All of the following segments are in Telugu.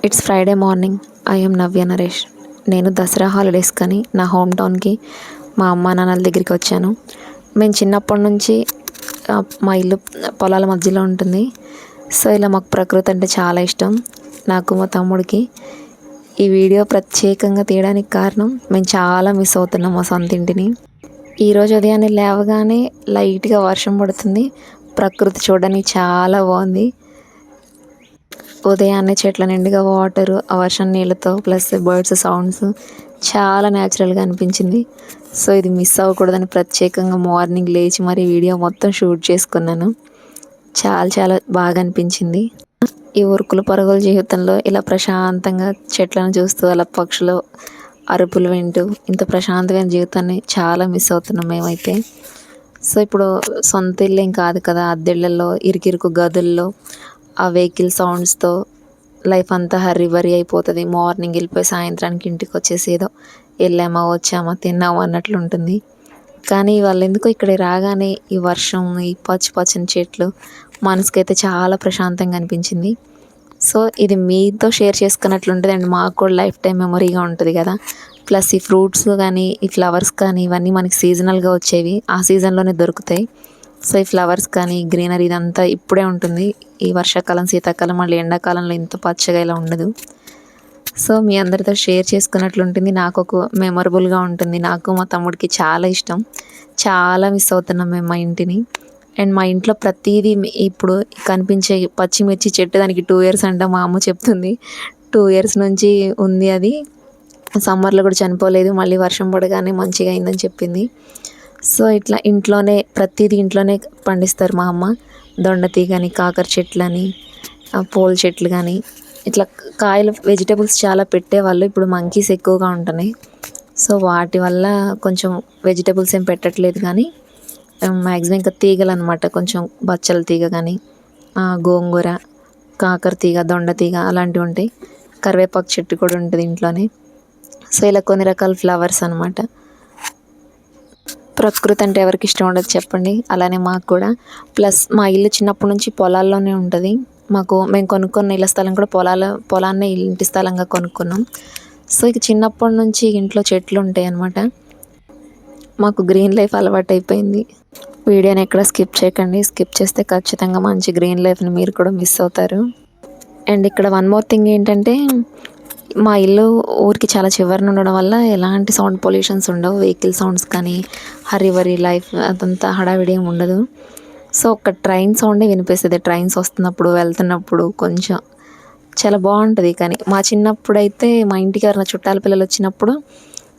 It's Friday morning. I am Navya Naresh. నేను దసరా హాలిడేస్ కానీ నా హోమ్ టౌన్కి మా అమ్మ నాన్నల దగ్గరికి వచ్చాను. మేము చిన్నప్పటి నుంచి మా ఇల్లు పొలాల మధ్యలో ఉంటుంది. సో ఇలా మాకు ప్రకృతి అంటే చాలా ఇష్టం, నాకు మా తమ్ముడికి. ఈ వీడియో ప్రత్యేకంగా తీయడానికి కారణం, మేము చాలా మిస్ అవుతున్నాం మా సొంత ఇంటిని. ఈరోజు ఉదయాన్నే లేవగానే లైట్గా వర్షం పడుతుంది. ప్రకృతి చూడడానికి చాలా బాగుంది. ఉదయాన్నే చెట్ల నిండుగా వాటరు, ఆ వర్షం నీళ్ళతో ప్లస్ బర్డ్స్ సౌండ్స్ చాలా న్యాచురల్గా అనిపించింది. సో ఇది మిస్ అవ్వకూడదని ప్రత్యేకంగా మార్నింగ్ లేచి మరి వీడియో మొత్తం షూట్ చేసుకున్నాను. చాలా చాలా బాగా అనిపించింది. ఈ ఉరుకుల పరుగుల జీవితంలో ఇలా ప్రశాంతంగా చెట్లను చూస్తూ అలా పక్షులు అరుపులు వింటూ ఇంత ప్రశాంతమైన జీవితాన్ని చాలా మిస్ అవుతున్నాం మేమైతే. సో ఇప్పుడు సొంత ఇల్లు ఏం కాదు కదా, అద్దెళ్ళల్లో ఇరుకిరుకు గదుల్లో ఆ వెహికల్ సౌండ్స్తో లైఫ్ అంతా హర్రీ బరీ అయిపోతుంది. మార్నింగ్ వెళ్ళిపోయి సాయంత్రానికి ఇంటికి వచ్చేసి ఏదో వెళ్ళామా వచ్చామా తిన్నామా అన్నట్లు ఉంటుంది. కానీ వాళ్ళు ఎందుకో ఇక్కడ రాగానే ఈ వర్షం, ఈ పచ్చి పచ్చని చెట్లు మనసుకైతే చాలా ప్రశాంతంగా అనిపించింది. సో ఇది మీతో షేర్ చేసుకున్నట్లు ఉంటుంది అండ్ మాకు కూడా లైఫ్ టైం మెమొరీగా ఉంటుంది కదా. ప్లస్ ఈ ఫ్రూట్స్ కానీ ఈ ఫ్లవర్స్ కానీ ఇవన్నీ మనకి సీజనల్గా వచ్చేవి, ఆ సీజన్లోనే దొరుకుతాయి. సో ఈ ఫ్లవర్స్ కానీ గ్రీనరీ ఇదంతా ఇప్పుడే ఉంటుంది. ఈ వర్షాకాలం, శీతాకాలం, మళ్ళీ ఎండాకాలంలో ఇంత పచ్చగా ఇలా ఉండదు. సో మీ అందరితో షేర్ చేసుకున్నట్లు ఉంటుంది, నాకు ఒక మెమొరబుల్గా ఉంటుంది. నాకు మా తమ్ముడికి చాలా ఇష్టం, చాలా మిస్ అవుతున్నాం మేము మా ఇంటిని. అండ్ మా ఇంట్లో ప్రతిదీ ఇప్పుడు కనిపించే పచ్చిమిర్చి చెట్టు దానికి 2 years అంట మా అమ్మ చెప్తుంది. 2 years నుంచి ఉంది అది. సమ్మర్లో కూడా చనిపోలేదు, మళ్ళీ వర్షం పడగానే మంచిగా అయిందని చెప్పింది. సో ఇట్లా ఇంట్లోనే ప్రతిదీ ఇంట్లోనే పండిస్తారు మా అమ్మ. దొండతీగని, కాకర చెట్లని, పూల చెట్లు కానీ ఇట్లా కాయలు వెజిటేబుల్స్ చాలా పెట్టేవాళ్ళు. ఇప్పుడు మంకీస్ ఎక్కువగా ఉంటున్నాయి. సో వాటి వల్ల కొంచెం వెజిటేబుల్స్ ఏం పెట్టట్లేదు. కానీ మ్యాక్సిమం ఇంకా తీగలు అనమాట, కొంచెం బచ్చల తీగ కానీ గోంగూర, కాకర తీగ, దొండ తీగ అలాంటివి ఉంటాయి. కరివేపాకు చెట్టు కూడా ఉంటుంది ఇంట్లోనే. సో ఇలా కొన్ని రకాల ఫ్లవర్స్ అనమాట. ప్రకృతి అంటే ఎవరికి ఇష్టం ఉండదు చెప్పండి, అలానే మాకు కూడా. ప్లస్ మా ఇల్లు చిన్నప్పటి నుంచి పొలాల్లోనే ఉంటుంది. మేము కొనుక్కున్న ఇళ్ళ స్థలం కూడా పొలాన్నే ఇంటి స్థలంగా కొనుక్కున్నాం. సో ఇక చిన్నప్పటి నుంచి ఇంట్లో చెట్లు ఉంటాయి అన్నమాట. మాకు గ్రీన్ లైఫ్ అలవాటు అయిపోయింది. వీడియోని ఎక్కడ స్కిప్ చేయకండి, స్కిప్ చేస్తే ఖచ్చితంగా మంచి గ్రీన్ లైఫ్ని మీరు కూడా మిస్ అవుతారు. అండ్ ఇక్కడ వన్ మోర్ థింగ్ ఏంటంటే, మా ఇల్లు ఊరికి చాలా చివరన ఉండడం వల్ల ఎలాంటి సౌండ్ పొల్యూషన్స్ ఉండవు. వెహికల్ సౌండ్స్ కానీ హరివరి లైఫ్ అదంతా హడావిడి ఏమి ఉండదు. సో ఒక ట్రైన్ సౌండే వినిపిస్తుంది, ట్రైన్స్ వస్తున్నప్పుడు వెళ్తున్నప్పుడు కొంచెం చాలా బాగుంటుంది. కానీ మా చిన్నప్పుడు అయితే మా ఇంటికి ఎవరైనా చుట్టాల పిల్లలు వచ్చినప్పుడు,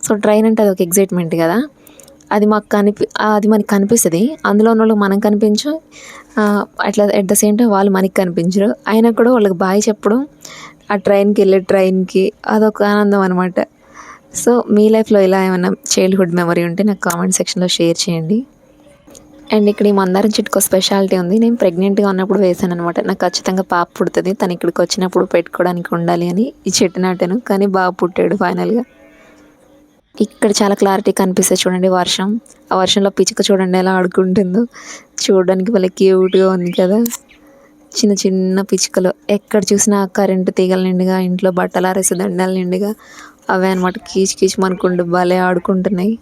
సో ట్రైన్ అంటే అది ఒక ఎగ్జైట్మెంట్ కదా, అది మనకి కనిపిస్తుంది. అందులో ఉన్న వాళ్ళకి మనం కనిపించు, అట్లా ఎట్ ద సేమ్ టైం వాళ్ళు మనకి కనిపించరు. అయినా కూడా వాళ్ళకి బాయ్ చెప్పడం, ఆ ట్రైన్కి అదొక ఆనందం అనమాట. సో మీ లైఫ్లో ఇలా ఏమైనా చైల్డ్హుడ్ మెమరీ ఉంటే నాకు కామెంట్ సెక్షన్లో షేర్ చేయండి. అండ్ ఇక్కడ ఈ మందారం చెట్టుకు స్పెషాలిటీ ఉంది. నేను ప్రెగ్నెంట్గా ఉన్నప్పుడు వేసాను అనమాట. నాకు ఖచ్చితంగా పాప పుడుతుంది, తను ఇక్కడికి వచ్చినప్పుడు పెట్టుకోవడానికి ఉండాలి అని ఈ చెట్టు నాటాను. కానీ బాగా పుట్టాడు ఫైనల్గా. ఇక్కడ చాలా క్లారిటీ కనిపిస్తుంది చూడండి వర్షం. ఆ వర్షంలో పిచ్చుక చూడండి ఎలా ఆడుకుంటుందో, చూడడానికి వాళ్ళకి క్యూట్గా ఉంది కదా. చిన్న చిన్న పిచ్చుకలు ఎక్కడ చూసినా కరెంటు తీగల నిండుగా, ఇంట్లో బట్టలు ఆరేసే దండాల నిండుగా అవే అనమాట కీచు కీచు మనకుంటూ భలే ఆడుకుంటున్నాయి.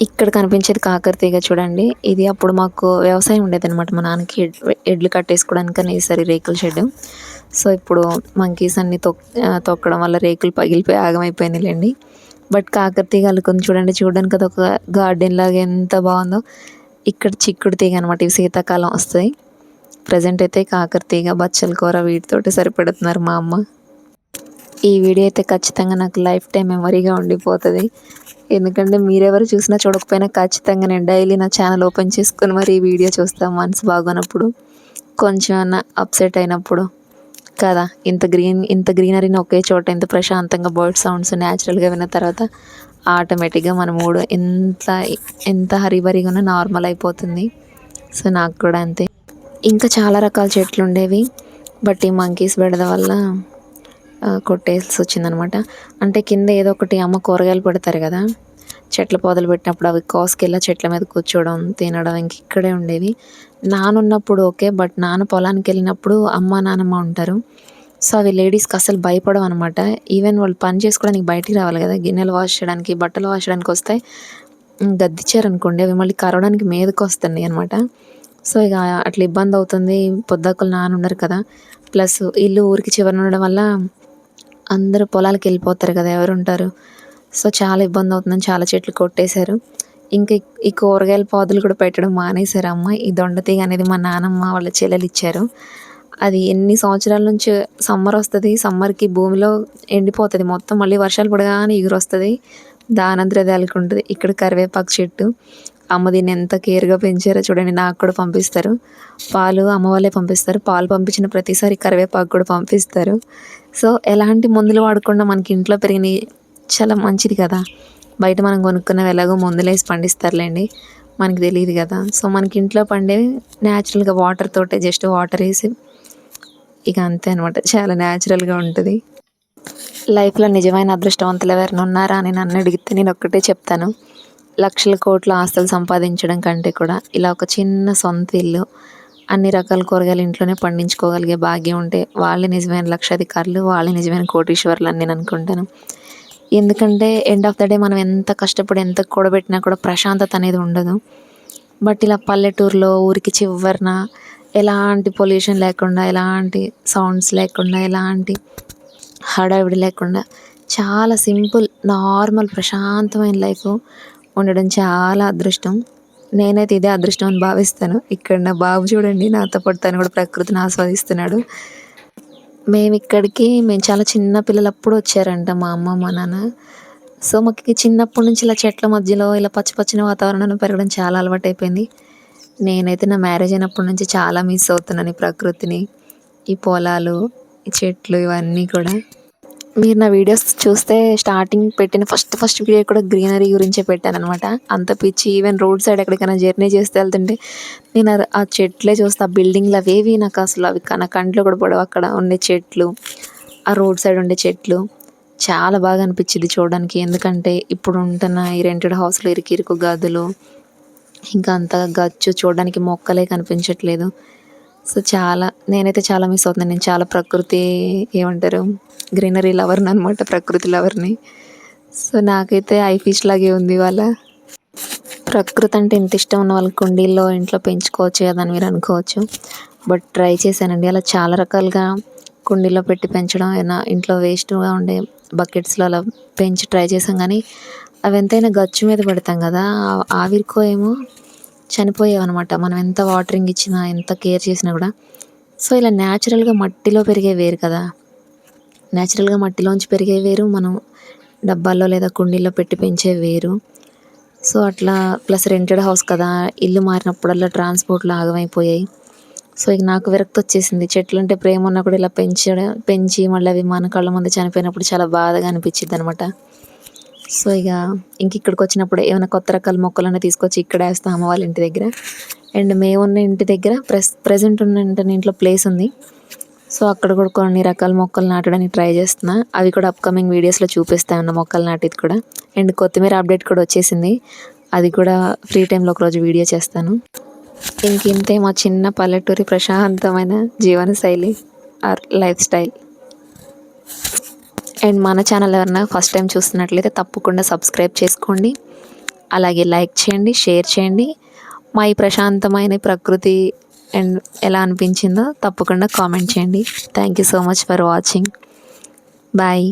ఇక్కడ కనిపించేది కాకర తీగ చూడండి. ఇది అప్పుడు మాకు వ్యవసాయం ఉండేది అనమాట, మా నాన్నకి ఎడ్లు కట్టేసుకోవడానికని ఈసారి రేకుల షెడ్. సో ఇప్పుడు మంకీస్ అన్ని తొక్కడం వల్ల రేకులు పగిలిపోయి ఆగమైపోయినాయిలేండి. బట్ కాకర తీగ అల్లుకొని చూడడానికి అది ఒక గార్డెన్ లాగా ఎంత బాగుందో. ఇక్కడ చిక్కుడు తీగ అనమాట, ఇవి శీతాకాలం వస్తాయి. ప్రజెంట్ అయితే కాకర తీగ, బచ్చల కూర వీటితోటి సరిపెడుతున్నారు మా అమ్మ. ఈ వీడియో అయితే ఖచ్చితంగా నాకు లైఫ్ టైం మెమరీగా ఉండిపోతుంది. ఎందుకంటే మీరెవరు చూసినా చూడకపోయినా ఖచ్చితంగా నేను డైలీ నా ఛానల్ ఓపెన్ చేసుకొని మరి ఈ వీడియో చూస్తాను. మనసు బాగోనప్పుడు, కొంచెం అన్న అప్సెట్ అయినప్పుడు కదా. ఇంత గ్రీనరీని ఒకే చోట ఇంత ప్రశాంతంగా బర్డ్ సౌండ్స్ న్యాచురల్గా విన్న తర్వాత ఆటోమేటిక్గా మన మూడు ఎంత హరిబరిగా ఉన్నా నార్మల్ అయిపోతుంది. సో నాకు కూడా అంతే. ఇంకా చాలా రకాల చెట్లు ఉండేవి, బట్ ఈ మంకీస్ బెడద వల్ల కొట్టేసి వచ్చిందనమాట. అంటే కింద ఏదో ఒకటి అమ్మ కూరగాయలు పెడతారు కదా, చెట్ల పొదలు పెట్టినప్పుడు అవి కోసుకెళ్ళి చెట్ల మీద కూర్చోవడం, తినడం ఇంక ఇక్కడే ఉండేవి. నానున్నప్పుడు ఓకే, బట్ నాన్న పొలానికి వెళ్ళినప్పుడు అమ్మ నాన్నమ్మ ఉంటారు. సో అవి లేడీస్కి అసలు భయపడవన్నమాట. ఈవెన్ వాళ్ళు పని చేసుకోవడానికి బయటికి రావాలి కదా, గిన్నెలు వాష్ చేయడానికి, బట్టలు వాష్ చేయడానికి వస్తే గద్దిచ్చారనుకోండి అవి మళ్ళీ కరవడానికి మీదకొస్తున్నాయి అనమాట. సో ఇక అట్లా ఇబ్బంది అవుతుంది. పొద్దాకులు నాన్న ఉన్నారు కదా, ప్లస్ ఇల్లు ఊరికి చివరన ఉండడం వల్ల అందరూ పొలాలకు వెళ్ళిపోతారు కదా, ఎవరుంటారు. సో చాలా ఇబ్బంది అవుతుందని చాలా చెట్లు కొట్టేశారు. ఇంకా ఈ కూరగాయల పాదులు కూడా పెట్టడం మానేశారు అమ్మ. ఈ దొండతీగ అనేది మా నానమ్మ వాళ్ళ చెల్లెలు ఇచ్చారు. అది ఎన్ని సంవత్సరాల నుంచి సమ్మర్ వస్తుంది, సమ్మర్కి భూమిలో ఎండిపోతుంది మొత్తం, మళ్ళీ వర్షాలు పడగానే ఎగురొస్తుంది, దానంతరం అది అల్లుకుంటుంది. ఇక్కడ కరివేపాకు చెట్టు, అమ్మ దీన్ని ఎంత కేర్గా పెంచారో చూడండి. నాకు కూడా పంపిస్తారు పాలు, అమ్మ వాళ్ళే పంపిస్తారు. పాలు పంపించిన ప్రతిసారి కరివేపాకు కూడా పంపిస్తారు. సో ఎలాంటి మందులు వాడకుండా మనకి ఇంట్లో పెరిగినవి చాలా మంచిది కదా. బయట మనం కొనుక్కున్నవి ఎలాగో మందులేసి పండిస్తారులేండి, మనకి తెలియదు కదా. సో మనకి ఇంట్లో పండేవి న్యాచురల్గా వాటర్ తోటే, జస్ట్ వాటర్ వేసి ఇక అంతే అనమాట. చాలా న్యాచురల్గా ఉంటుంది. లైఫ్లో నిజమైన అదృష్టవంతులు ఎవరైనా ఉన్నారా అని నన్ను అడిగితే నేను ఒక్కటే చెప్తాను, లక్షల కోట్ల ఆస్తులు సంపాదించడం కంటే కూడా ఇలా ఒక చిన్న సొంత ఇల్లు, అన్ని రకాల కూరగాయలు ఇంట్లోనే పండించుకోగలిగే భాగ్యం ఉంటే వాళ్ళే నిజమైన లక్షాధికారులు, వాళ్ళే నిజమైన కోటీశ్వరులు అని నేను అనుకుంటాను. ఎందుకంటే ఎండ్ ఆఫ్ ద డే మనం ఎంత కష్టపడి ఎంత కూడబెట్టినా కూడా ప్రశాంతత అనేది ఉండదు. బట్ ఇలా పల్లెటూరులో ఊరికి చివరన ఎలాంటి పొల్యూషన్ లేకుండా, ఎలాంటి సౌండ్స్ లేకుండా, ఎలాంటి హడావిడి లేకుండా చాలా సింపుల్ నార్మల్ ప్రశాంతమైన లైఫ్ ఉండడం చాలా అదృష్టం. నేనైతే ఇదే అదృష్టం అని భావిస్తాను. ఇక్కడ నా బాబు చూడండి, నాతో పాటు తను కూడా ప్రకృతిని ఆస్వాదిస్తున్నాడు. మేము చాలా చిన్న పిల్లలప్పుడు వచ్చారంట మా అమ్మ మా నాన్న. సో మాకు చిన్నప్పటి నుంచి ఇలా చెట్ల మధ్యలో ఇలా పచ్చి పచ్చిన వాతావరణంలో పెరగడం చాలా అలవాటైపోయింది. నేనైతే నా మ్యారేజ్ అయినప్పటి నుంచి చాలా మిస్ అవుతున్నాను ఈ ప్రకృతిని, ఈ పొలాలు, ఈ చెట్లు ఇవన్నీ కూడా. మీరు నా వీడియోస్ చూస్తే స్టార్టింగ్ పెట్టిన ఫస్ట్ వీడియో కూడా గ్రీనరీ గురించే పెట్టాననమాట. అంత పిచ్చి, ఈవెన్ రోడ్ సైడ్ ఎక్కడికైనా జర్నీ చేస్తే వెళ్తుంటే నేను ఆ చెట్లే చూస్తే, ఆ బిల్డింగ్లు అవేవి నాకు అసలు అవి నా కంట్లో కూడా పడవు. అక్కడ ఉండే చెట్లు, ఆ రోడ్ సైడ్ ఉండే చెట్లు చాలా బాగా అనిపించింది చూడడానికి. ఎందుకంటే ఇప్పుడు ఉంటున్న ఈ రెంటెడ్ హౌస్లో ఇరుకు గదులు, ఇంకా అంత గచ్చు చూడడానికి మొక్కలే కనిపించట్లేదు. సో నేనైతే చాలా మిస్ అవుతున్నాను. నేను చాలా ప్రకృతి ఏమంటారు గ్రీనరీ లవర్ని అనమాట, ప్రకృతి లవర్ని. సో నాకైతే ఫిష్ లాగే ఉంది ఇవాళ. ప్రకృతి అంటే ఇంత ఇష్టం ఉన్న వాళ్ళు కుండీల్లో ఇంట్లో పెంచుకోవచ్చు కదా అని మీరు అనుకోవచ్చు. బట్ ట్రై చేశానండి అలా చాలా రకాలుగా కుండీలో పెట్టి పెంచడం, ఏమైనా ఇంట్లో వేస్ట్గా ఉండే బకెట్స్లో అలా పెంచి ట్రై చేసాం. కానీ అవి ఎంతైనా గచ్చు మీద పెడతాం కదా, ఆవిరికో ఏమో చనిపోయావన్నమాట, మనం ఎంత వాటరింగ్ ఇచ్చినా ఎంత కేర్ చేసినా కూడా. సో ఇలా న్యాచురల్గా మట్టిలో పెరిగే వేరు కదా, న్యాచురల్గా మట్టిలోంచి పెరిగే వేరు, మనం డబ్బాల్లో లేదా కుండీల్లో పెట్టి పెంచే వేరు. సో అట్లా ప్లస్ రెంటెడ్ హౌస్ కదా, ఇల్లు మారినప్పుడల్లా ట్రాన్స్పోర్ట్లు ఆగమైపోయాయి. సో ఇక నాకు విరక్తి వచ్చేసింది. చెట్లు అంటే ప్రేమ ఉన్నా కూడా ఇలా పెంచి మళ్ళీ అవి మన కళ్ళ ముందు చనిపోయినప్పుడు చాలా బాధగా అనిపించింది అనమాట. సో ఇంక ఇక్కడికి వచ్చినప్పుడు ఏమైనా కొత్త రకాల మొక్కలన్నా తీసుకొచ్చి ఇక్కడ వేస్తాం అమ్మ వాళ్ళ ఇంటి దగ్గర. అండ్ మేమున్న ఇంటి దగ్గర ప్రజెంట్ ఉన్న ఇంట్లో ప్లేస్ ఉంది. సో అక్కడ కూడా కొన్ని రకాల మొక్కలు నాటడానికి ట్రై చేస్తున్నా. అవి కూడా అప్కమింగ్ వీడియోస్లో చూపిస్తాను, మొక్కలు నాటిది కూడా. అండ్ కొత్తిమీర అప్డేట్ కూడా వచ్చేసింది, అది కూడా ఫ్రీ టైంలో ఒకరోజు వీడియో చేస్తాను. ఇంతే మా చిన్న పల్లెటూరి ప్రశాంతమైన జీవనశైలి ఆర్ లైఫ్ స్టైల్. అండ్ మన ఛానల్ ఎవరైనా ఫస్ట్ టైం చూస్తున్నట్లయితే తప్పకుండా సబ్స్క్రైబ్ చేసుకోండి, అలాగే లైక్ చేయండి, షేర్ చేయండి. మా ఈ ప్రశాంతమైన ప్రకృతి అండ్ ఎలా అనిపించిందో తప్పకుండా కామెంట్ చేయండి. Thank you so much for watching. Bye.